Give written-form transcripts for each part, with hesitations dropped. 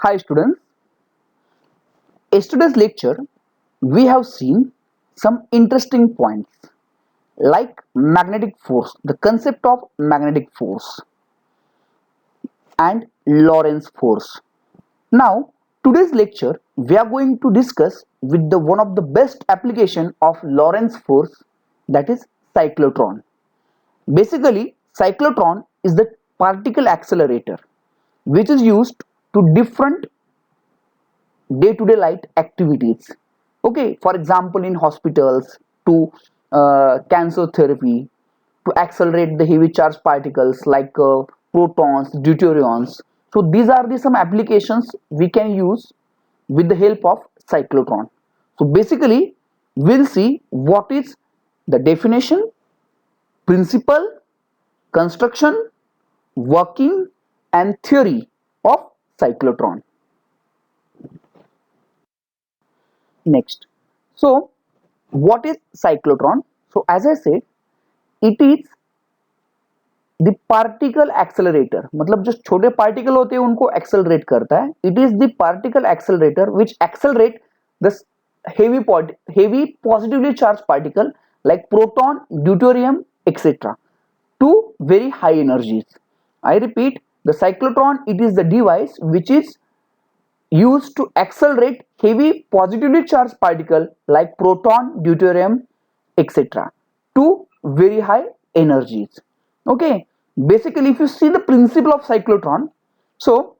Hi students, yesterday's lecture we have seen some interesting points like magnetic force, the concept of magnetic force and Lorentz force. Now today's lecture we are going to discuss with the one of the best application of Lorentz force, that is cyclotron. Basically cyclotron is the particle accelerator which is used to different day-to-day life activities. Okay, for example in hospitals, to cancer therapy, to accelerate the heavy charged particles like protons, deuterions. So these are the some applications we can use with the help of cyclotron. So basically we'll see what is the definition, principle, construction, working and theory of cyclotron. Next, so what is cyclotron? So as I said, it is the particle accelerator. मतलब जो छोटे particle होते हैं उनको accelerate करता है. It is the particle accelerator which accelerate the heavy positively charged particle like proton, deuterium, etc. to very high energies. I repeat, the cyclotron, it is the device which is used to accelerate heavy positively charged particle like proton, deuterium, etc. to very high energies. Okay, basically if you see the principle of cyclotron, so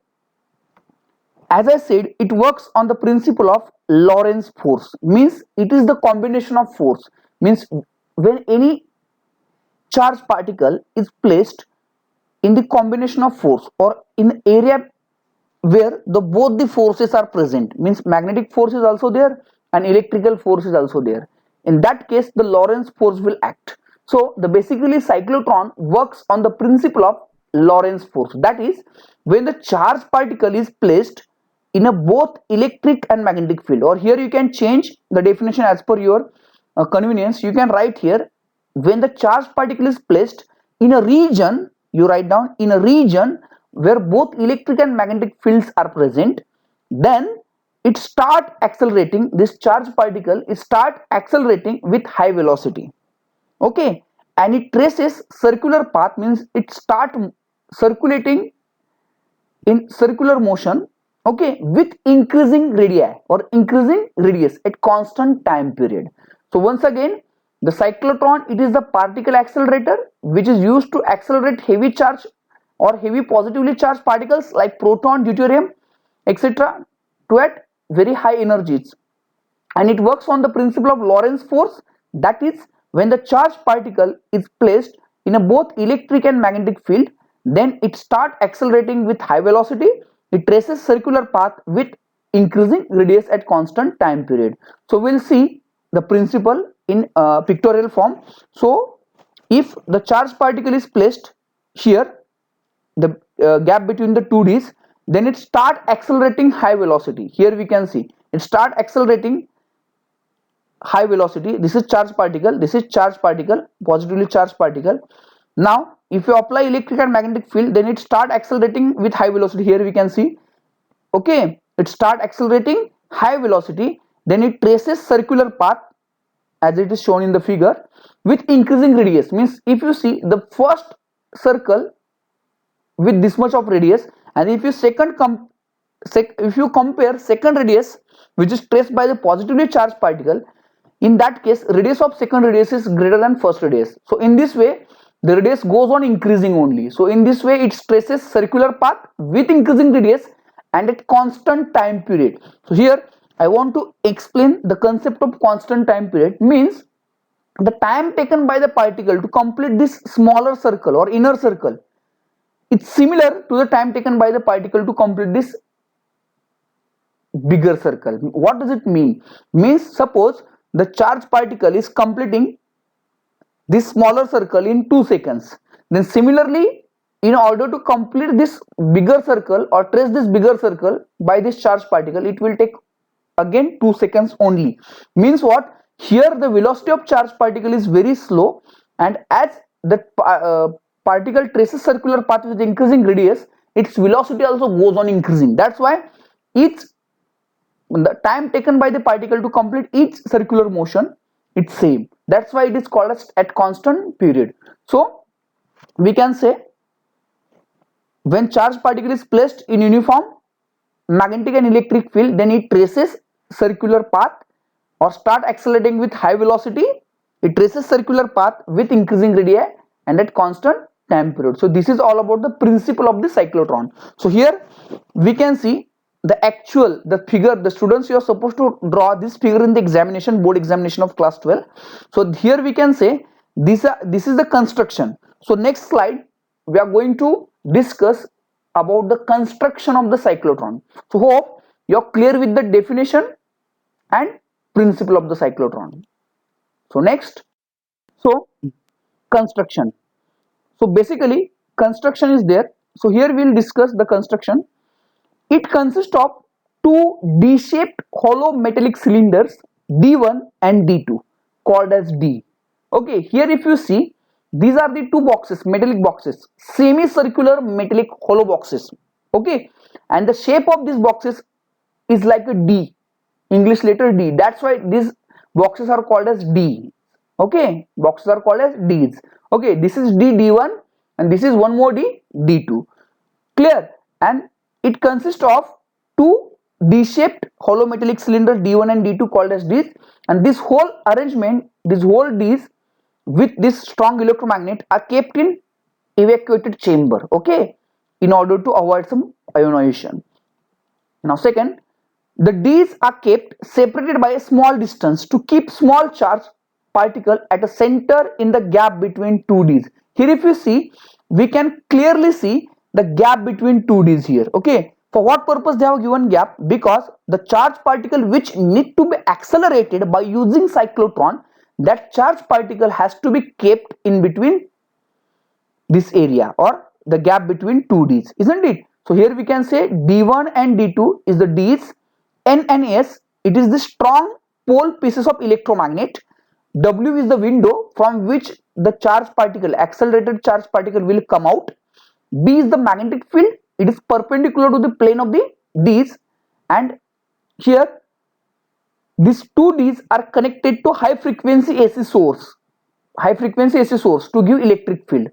as I said, it works on the principle of Lorentz force, means it is the combination of force, means when any charged particle is placed in the combination of force or in area where the both the forces are present, means magnetic force is also there and electrical force is also there. In that case the Lorentz force will act. So the basically cyclotron works on the principle of Lorentz force, that is when the charged particle is placed in a both electric and magnetic field, or here you can change the definition as per your convenience. You can write here, when the charged particle is placed in a region, you write down in a region where both electric and magnetic fields are present, then it start accelerating, this charged particle is start accelerating with high velocity. Okay, and it traces circular path, means it start circulating in circular motion, okay, with increasing radii or increasing radius at constant time period. So once again, the cyclotron, it is the particle accelerator which is used to accelerate heavy charge or heavy positively charged particles like proton, deuterium, etc. to at very high energies, and it works on the principle of Lorentz force, that is when the charged particle is placed in a both electric and magnetic field, then it start accelerating with high velocity, it traces circular path with increasing radius at constant time period. So we'll see the principle in pictorial form. So if the charged particle is placed here, the gap between the two D's, then it start accelerating high velocity. Here we can see it start accelerating high velocity. This is charged particle, this is charged particle, positively charged particle. Now if you apply electric and magnetic field, then it start accelerating with high velocity. Here we can see, okay, it start accelerating high velocity, then it traces circular path as it is shown in the figure with increasing radius. Means if you see the first circle with this much of radius, and if you if you compare second radius which is traced by the positively charged particle, in that case radius of second radius is greater than first radius. So in this way the radius goes on increasing only. So in this way it traces circular path with increasing radius and at constant time period. So here I want to explain the concept of constant time period, means the time taken by the particle to complete this smaller circle or inner circle, it's similar to the time taken by the particle to complete this bigger circle. What does it mean? Means suppose the charged particle is completing this smaller circle in 2 seconds, then similarly in order to complete this bigger circle or trace this bigger circle by this charged particle, it will take again 2 seconds only. Means what? Here the velocity of charged particle is very slow, and as the particle traces circular path with increasing radius, its velocity also goes on increasing. That's why each the time taken by the particle to complete each circular motion, it's same. That's why it is called as at constant period. So we can say when charged particle is placed in uniform magnetic and electric field, then it traces circular path or start accelerating with high velocity. It traces circular path with increasing radii and at constant time period. So this is all about the principle of the cyclotron. So here we can see the figure. The students, you are supposed to draw this figure in the examination, board examination of class 12. So here we can say this is the construction. So next slide we are going to discuss about the construction of the cyclotron. So hope you are clear with the definition and principle of the cyclotron. So next, so construction. So basically construction is there. So here we will discuss the construction. It consists of two D-shaped hollow metallic cylinders D1 and D2 called as D. Okay, here if you see, these are the two boxes, metallic boxes, semicircular metallic hollow boxes. Okay, and the shape of these boxes is like a D, English letter D. That's why these boxes are called as D. Okay, boxes are called as Ds. Okay, this is D1 and this is one more D2. Clear? And it consists of two D-shaped hollow metallic cylinders D1 and D2 called as Ds, and this whole arrangement, this whole Ds with this strong electromagnet are kept in evacuated chamber, okay, in order to avoid some ionization. Now second, the Ds are kept separated by a small distance to keep small charge particle at a center in the gap between two Ds. Here if you see, we can clearly see the gap between two Ds here. Okay, for what purpose they have given gap? Because the charge particle which need to be accelerated by using cyclotron, that charge particle has to be kept in between this area or the gap between two Ds, isn't it? So here we can say D1 and D2 is the Ds, N and S, it is the strong pole pieces of electromagnet, W is the window from which the charge particle, accelerated charge particle will come out, B is the magnetic field, it is perpendicular to the plane of the Ds, and here these two Ds are connected to high frequency AC source, to give electric field,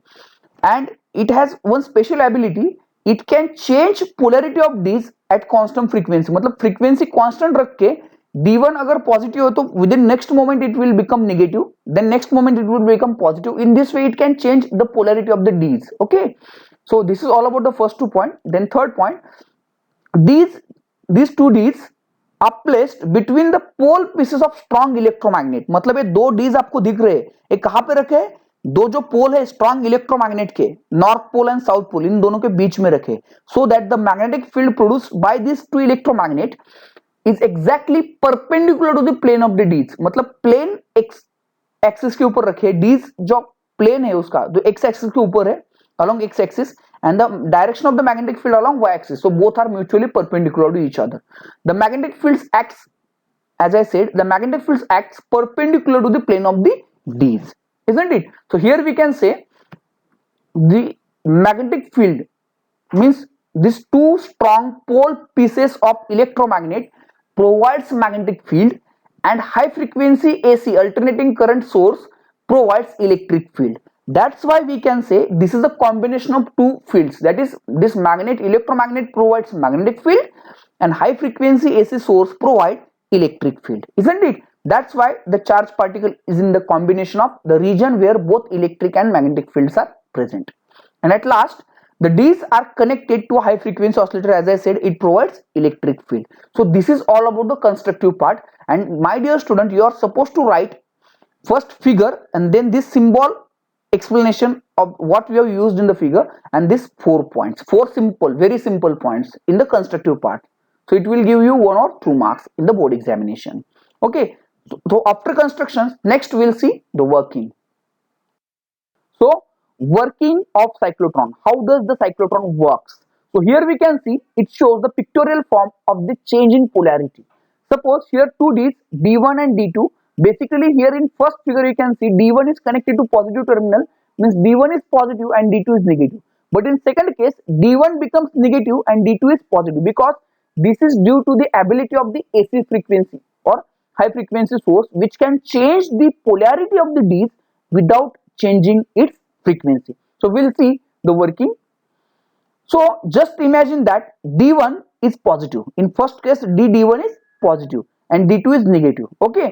and it has one special ability, it can change polarity of Ds at constant frequency. मतलब frequency constant रख के D1 अगर positive हो तो within next moment it will become negative, then next moment it will become positive. In this way it can change the polarity of the Ds. Okay, so this is all about the first 2 points. Then third point, these two Ds are placed between the pole pieces of strong electromagnet. मतलब ये दो Ds आपको दिख रहे हैं, ये कहाँ पे रखे हैं? दो जो पोल है स्ट्रॉन्ग इलेक्ट्रोमैग्नेट के, north pole and south pole, इन दोनों के बीच में रखे, so that the magnetic field produced by this two electromagnet is exactly perpendicular to the plane of the dees. मतलब प्लेन एक्स एक्सिस के ऊपर रखे, डीज जो प्लेन है उसका जो एक्स एक्सिस के ऊपर है, along x axis, and the direction of the magnetic field along y axis, so both are mutually perpendicular to each other. The magnetic fields acts, as I said, the magnetic fields acts perpendicular to the plane of the Ds, isn't it? So here we can say the magnetic field means these two strong pole pieces of electromagnet provides magnetic field, and high frequency AC alternating current source provides electric field. That's why we can say this is a combination of two fields, that is this electromagnet provides magnetic field and high frequency AC source provide electric field, isn't it? That's why the charge particle is in the combination of the region where both electric and magnetic fields are present. And at last, the Ds are connected to a high frequency oscillator. As I said, it provides electric field. So this is all about the constructive part, and my dear student, you are supposed to write first figure and then this symbol explanation of what we have used in the figure, and this 4 points, 4 simple, very simple points in the constructive part. So it will give you 1 or 2 marks in the board examination. Okay, so after constructions, next we'll see the working. So working of cyclotron, how does the cyclotron works? So here we can see it shows the pictorial form of the change in polarity. Suppose here two Ds, D1 and D2. Basically here in first figure you can see D1 is connected to positive terminal, means D1 is positive and D2 is negative. But in second case D1 becomes negative and D2 is positive, because This is due to the ability of the AC frequency or high frequency source which can change the polarity of the D's without changing its frequency. So we'll see the working. So just imagine that D1 is positive. In first case D1 is positive and D2 is negative. Okay,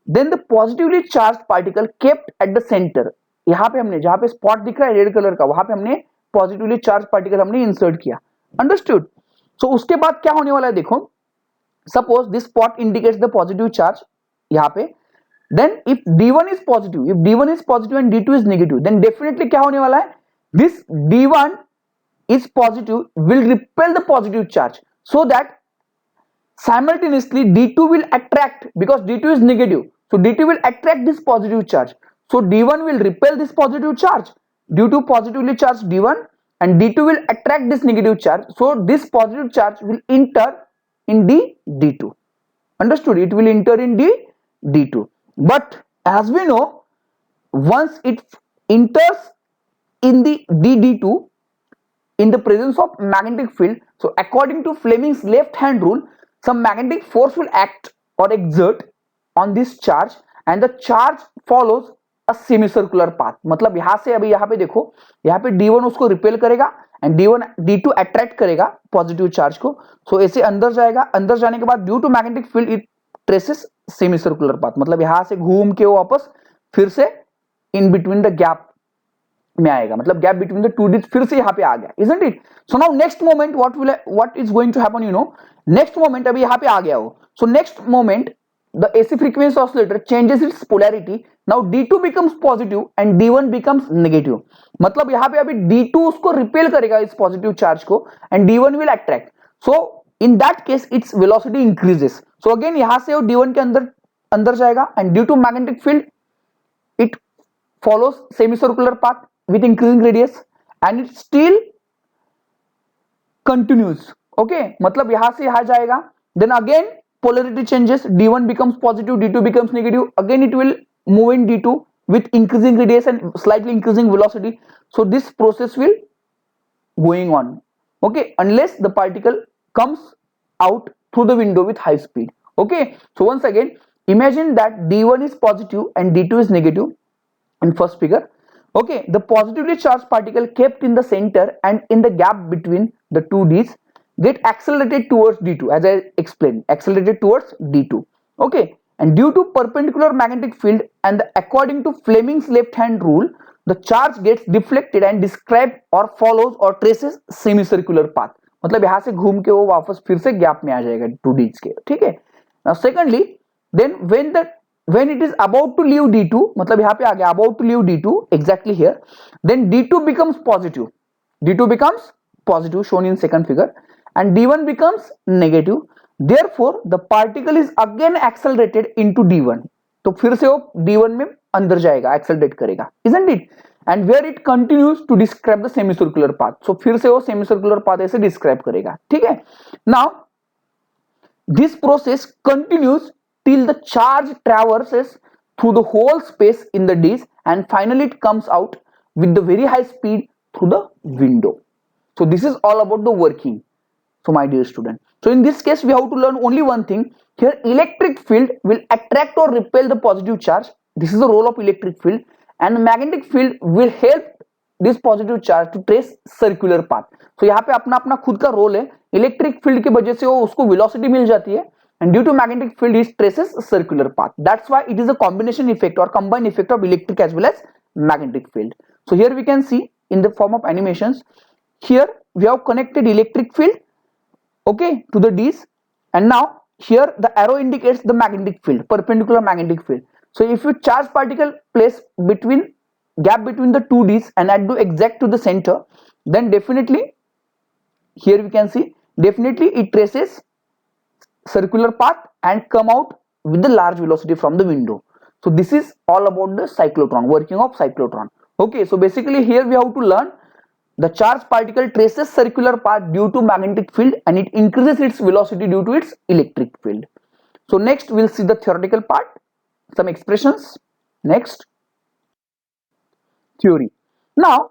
then the positively charged particle kept at the center. यहाँ पे हमने जहाँ पे spot दिख रहा है red colour का वहां पे हमने पॉजिटिवली चार्ज पार्टिकल हमने इंसर्ट किया. अंडरस्टूड. सो उसके बाद क्या होने वाला है देखो. Suppose this spot indicates the positive charge यहाँ पे. Then if D1 is positive, if D1 is positive and D2 is negative, then definitely क्या होने वाला है, this D1 is positive will repel the positive charge, so that simultaneously D2 will attract, because D2 is negative, so D2 will attract this positive charge. So D1 will repel this positive charge due to positively charged D1, and D2 will attract this negative charge. So this positive charge will enter in D2. Understood? It will enter in D2. But as we know, once it enters in the D2 in the presence of magnetic field, so according to Fleming's left hand rule, some magnetic force will act or exert on this charge and the charge follows a semicircular path. मतलब यहां से अभी यहाँ पे देखो, यहाँ पे D1 उसको रिपेल करेगा एंड D2 अट्रैक्ट करेगा पॉजिटिव चार्ज को. सो ऐसे अंदर जाएगा, अंदर जाने के बाद due to magnetic field it traces semicircular path. मतलब यहां से घूम के वो वापस फिर से इन बिटवीन द गैप में आएगा. मतलब gap between the two digit फिर से यहाँ पे आ गया. Isn't it? So now next moment what is going to happen, you know. Next moment अभी यहाँ पे आ गया हो. So next moment the AC frequency oscillator changes its polarity. Now D2 becomes positive and D1 becomes negative. मतलब यहाँ पे अभी D2 उसको रिपेल करेगा इस पॉजिटिव चार्ज को and D1 will attract. So in that case its velocity increases. So again यहाँ से वो D1 के अंदर जाएगा and due to magnetic field it follows semicircular path with increasing radius and it still continues. Okay, मतलब यहाँ से यहाँ जाएगा. Then again polarity changes, D1 becomes positive, D2 becomes negative. Again it will move in D2 with increasing radius and slightly increasing velocity. So this process will going on. Okay, unless the particle comes out through the window with high speed. Okay, so once again imagine that D1 is positive and D2 is negative in first figure. Okay, the positively charged particle kept in the center and in the gap between the two D's get accelerated towards D2, as I explained, accelerated towards D2. Okay, and due to perpendicular magnetic field and according to Fleming's left hand rule, the charge gets deflected and described or follows or traces semicircular path. मतलब यहाँ से घूम के वो वापस फिर से gap में आ जाएगा 2Ds के. ठीक है. Now secondly, then when it is about to leave D2, मतलब यहाँ पे आ गया about to leave D2, exactly here, then D2 becomes positive. D2 becomes positive shown in second figure. And D1 becomes negative. Therefore, the particle is again accelerated into D1. तो फिर से वो D1 में अंदर जाएगा, accelerate करेगा, isn't it? And where it continues to describe the semicircular path. So फिर से वो semicircular path ऐसे describe करेगा. ठीक है? Now, this process continues till the charge traverses through the whole space in the D's and finally it comes out with the very high speed through the window. So this is all about the working. So my dear student, so in this case we have to learn only one thing. Here electric field will attract or repel the positive charge. This is the role of electric field, and magnetic field will help this positive charge to trace circular path. So यहाँ पे अपना अपना खुद का role है. Electric field की वजह से वो उसको वेलोसिटी मिल जाती है and due to magnetic field it traces circular path. That's why it is a combination effect or combined effect of electric as well as magnetic field. So here we can see in the form of animations. Here we have connected electric field, okay, to the D's, and now here the arrow indicates the magnetic field, perpendicular magnetic field. So if you charge particle place between gap between the two D's and add to exact to the center, then definitely here we can see definitely it traces circular path and come out with the large velocity from the window. So this is all about the cyclotron, working of cyclotron. Okay, so basically here we have to learn the charged particle traces circular path due to magnetic field and it increases its velocity due to its electric field. So next we'll see the theoretical part, some expressions. Next, theory. Now,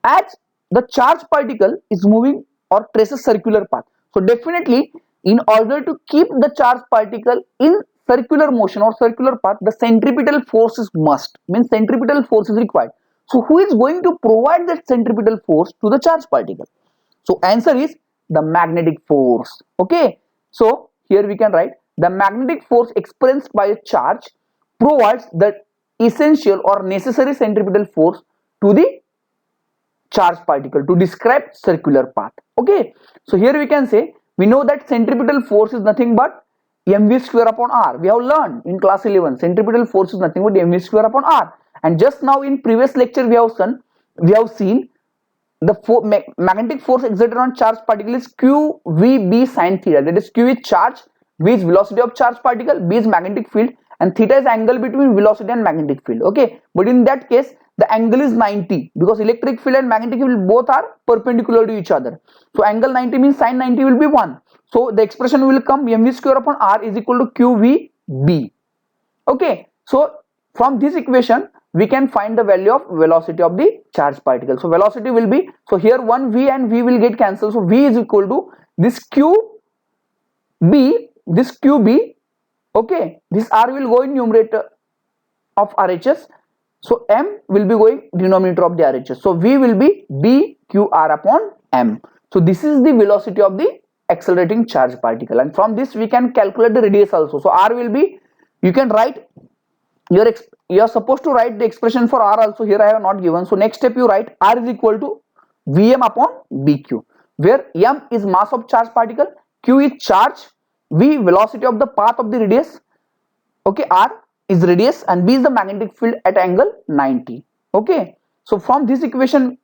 as the charged particle is moving or traces circular path, so definitely in order to keep the charged particle in circular motion or circular path, the centripetal force is must, means centripetal force is required. So who is going to provide that centripetal force to the charged particle? So answer is the magnetic force. Okay, so here we can write the magnetic force experienced by a charge provides the essential or necessary centripetal force to the charged particle to describe circular path. Okay, so here we can say, we know that centripetal force is nothing but mv square upon r. We have learned in class 11 centripetal force is nothing but mv square upon r, and just now in previous lecture we have seen the magnetic force exerted on charged particle is qvb sin theta. That is, q is charge, v is velocity of charged particle, b is magnetic field, and theta is angle between velocity and magnetic field. Okay, but in that case the angle is 90 because electric field and magnetic field both are perpendicular to each other. So angle 90 means sin 90 will be 1. So the expression will come mv square upon r is equal to qvb. Okay, so from this equation we can find the value of velocity of the charged particle. So velocity will be, so here one v and v will get cancelled, so v is equal to this qb, okay, this r will go in numerator of RHS, so m will be going denominator of the RHS, so v will be bqr upon m. So this is the velocity of the accelerating charged particle, and from this we can calculate the radius also. So r will be, you can write, you are supposed to write the expression for r also. Here I have not given, so next step you write r is equal to Vm upon Bq, where m is mass of charged particle, q is charge, v velocity of the path of the radius, okay, r is radius, and b is the magnetic field at angle 90. Okay, so from this equation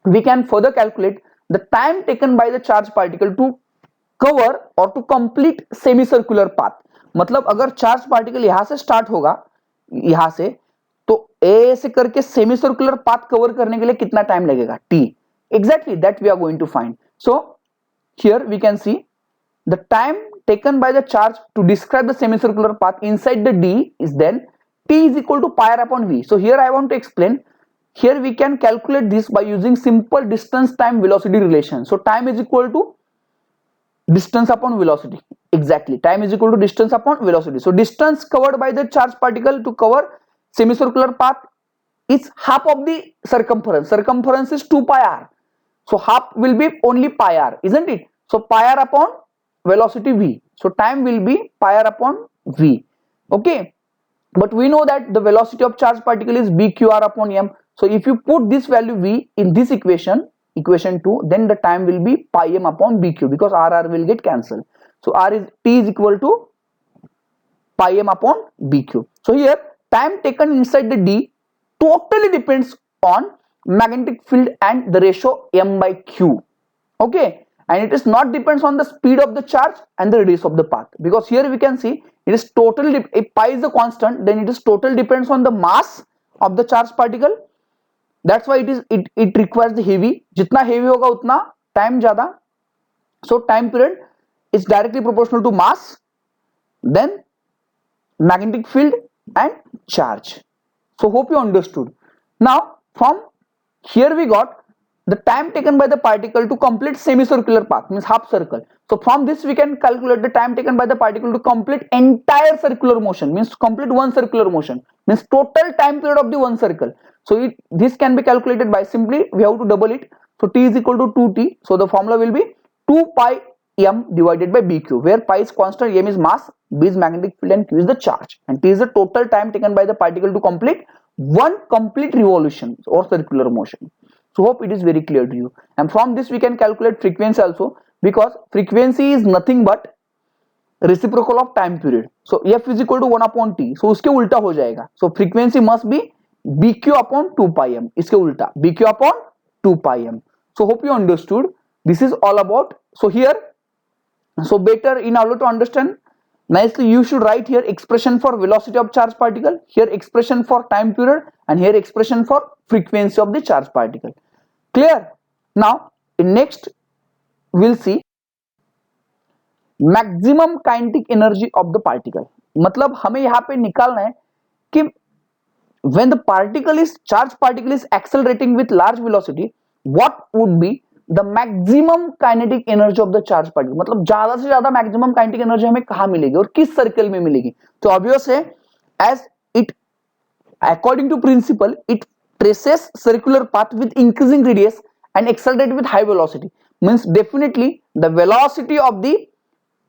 we can further calculate the time taken by the charged particle to cover or to complete semicircular path. मतलब अगर charge particle यहां से start होगा, यहां से, तो ए से करके सेमी सर्कुलर पाथ कवर करने के लिए कितना टाइम लगेगा, t. Exactly that we are going to find. So here we can see the time taken by the charge to describe the semicircular path inside the d is then t is equal to pi r upon v. So here I want to explain, here we can calculate this by using simple distance time velocity relation. So time is equal to distance upon velocity. Exactly, time is equal to distance upon velocity. So distance covered by the charged particle to cover semicircular path is half of the circumference. Circumference is 2 pi r. So half will be only pi r, isn't it? So pi r upon velocity v. So time will be pi r upon v. Okay, but we know that the velocity of charged particle is bqr upon m. So if you put this value v in this equation 2, then the time will be pi m upon bq, because r will get cancelled. So t is equal to pi m upon bq. So here time taken inside the d totally depends on magnetic field and the ratio m by q. Okay, and it is not depends on the speed of the charge and the radius of the path, because here we can see it is total, if pi is the constant, then it is total depends on the mass of the charged particle. That's why it requires the heavy. जितना heavy होगा उतना time ज़्यादा. So time period is directly proportional to mass, then magnetic field and charge. So hope you understood. Now from here we got the time taken by the particle to complete semicircular path, means half circle. So from this we can calculate the time taken by the particle to complete entire circular motion, means complete one circular motion, means total time period of the one circle. So this can be calculated by simply we have to double it. So t is equal to 2t. So the formula will be 2 pi m divided by bq, where pi is constant, m is mass, b is magnetic field, and q is the charge, and t is the total time taken by the particle to complete one complete revolution or circular motion. So hope it is very clear to you. And from this we can calculate frequency also, because frequency is nothing but reciprocal of time period. So f is equal to 1 upon t. So उसके उल्टा हो जाएगा. So frequency must be bq upon 2 pi m. इसके उल्टा bq upon 2 pi m. So hope you understood. This is all about. So here, so better in order to understand nicely, you should write here expression for velocity of charged particle, here expression for time period, and here expression for frequency of the charged particle. Clear? Now in next we'll see maximum kinetic energy of the particle. मतलब हमें यहाँ पे निकालना है कि when the particle is charged particle is accelerating with large velocity, what would be the maximum kinetic energy of the charge particle, मतलब ज्यादा से ज्यादा मैक्सिमम काइनेटिक एनर्जी हमें कहां मिलेगी और किस सर्कल में मिलेगी। तो ऑब्वियस है, as it according to principle it traces circular path with increasing radius and accelerate with high velocity, means definitely the velocity of the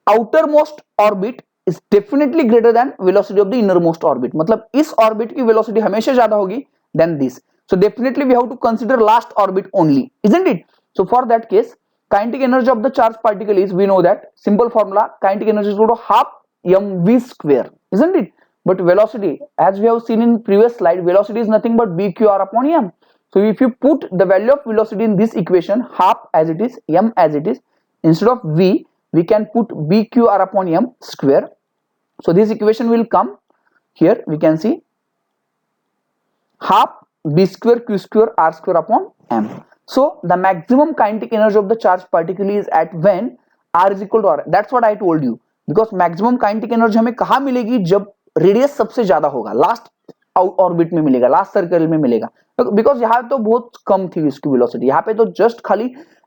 outermost orbit is definitely greater than velocity of the innermost orbit, मतलब इस orbit की velocity हमेशा ज्यादा होगी than this, so definitely we have to consider last orbit only, isn't it? So for that case kinetic energy of the charged particle is, we know that simple formula, kinetic energy is equal to half mv square, isn't it? But velocity, as we have seen in previous slide, velocity is nothing but bqr upon m. So if you put the value of velocity in this equation, half as it is, m as it is, instead of v we can put bqr upon m square. So this equation will come here, we can see half b square q square r square upon m. So the maximum kinetic energy of the charged particle is at when r is equal to r. That's what I told you, because maximum kinetic energy हमें कहाँ मिलेगी, जब radius सबसे ज्यादा होगा, last orbit में मिलेगा, last circle में मिलेगा, बिकॉज यहाँ तो बहुत कम थी इसकी वेलोसिटी, यहाँ पे तो जस्ट खाली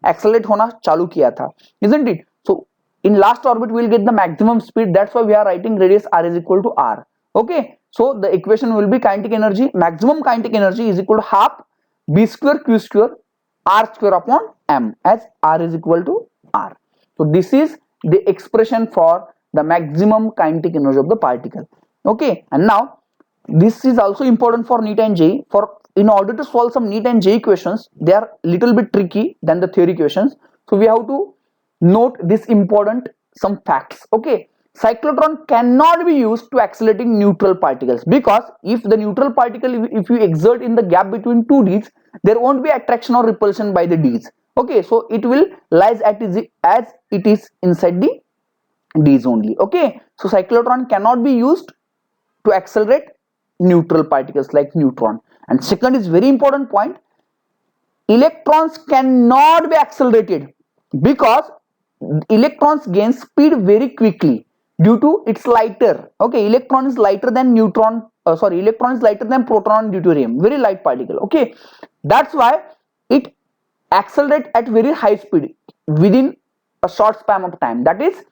एक्सेलरेट होना चालू किया था, isn't it? So in last orbit we will get the maximum speed, that's why we are writing radius r is equal to r. Okay, so the equation will be kinetic energy, maximum kinetic energy is equal to half b square q square r square upon m, as r is equal to r. So this is the expression for the maximum kinetic energy of the particle. Okay, and now this is also important for NEET and JEE. For in order to solve some NEET and JEE questions, they are little bit tricky than the theory questions, so we have to note this important some facts. Okay, cyclotron cannot be used to accelerating neutral particles, because if the neutral particle, if you exert in the gap between two Ds, there won't be attraction or repulsion by the Ds. Okay, so it will lies as it is inside the Ds only. Okay, so cyclotron cannot be used to accelerate neutral particles like neutron. And second is very important point, electrons cannot be accelerated, because electrons gain speed very quickly due to its lighter. Okay, electron is lighter than neutron, electron is lighter than proton due to deuterium, very light particle. Okay, that's why it accelerate at very high speed within a short span of time, that is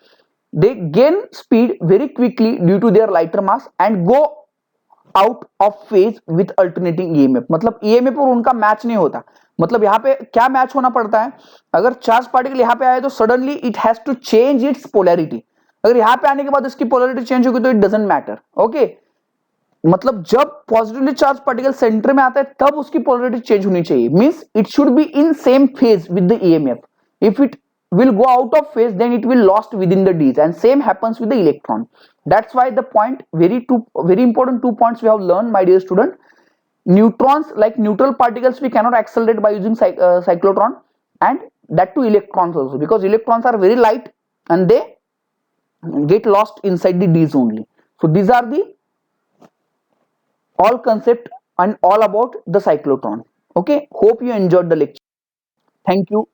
they gain speed very quickly due to their lighter mass and go out of phase with alternating EMF, मतलब EMF और उनका match नहीं होता, मतलब यहाँ पे क्या match होना पड़ता है, अगर चार्ज पार्टिकल यहाँ पे आए तो suddenly it has to change its polarity, अगर यहाँ पे आने के बाद इसकी पोलैरिटी चेंज होगी तो इट डजंट मैटर. ओके, मतलब जब पॉजिटिवली चार्ज पार्टिकल सेंटर में आता है तब उसकी पोलैरिटी चेंज होनी चाहिए, means it should be in same phase with the EMF. If it will go out of phase, then it will lost within the Ds, and same happens with the electron. That's why the point, very important 2 points we have learned, my dear student. Neutrons, like neutral particles, we cannot accelerate by using cyclotron, and that too electrons also, because electrons are very light and they get lost inside the Ds only. So these are the all concept and all about the cyclotron. Okay, hope you enjoyed the lecture. Thank you.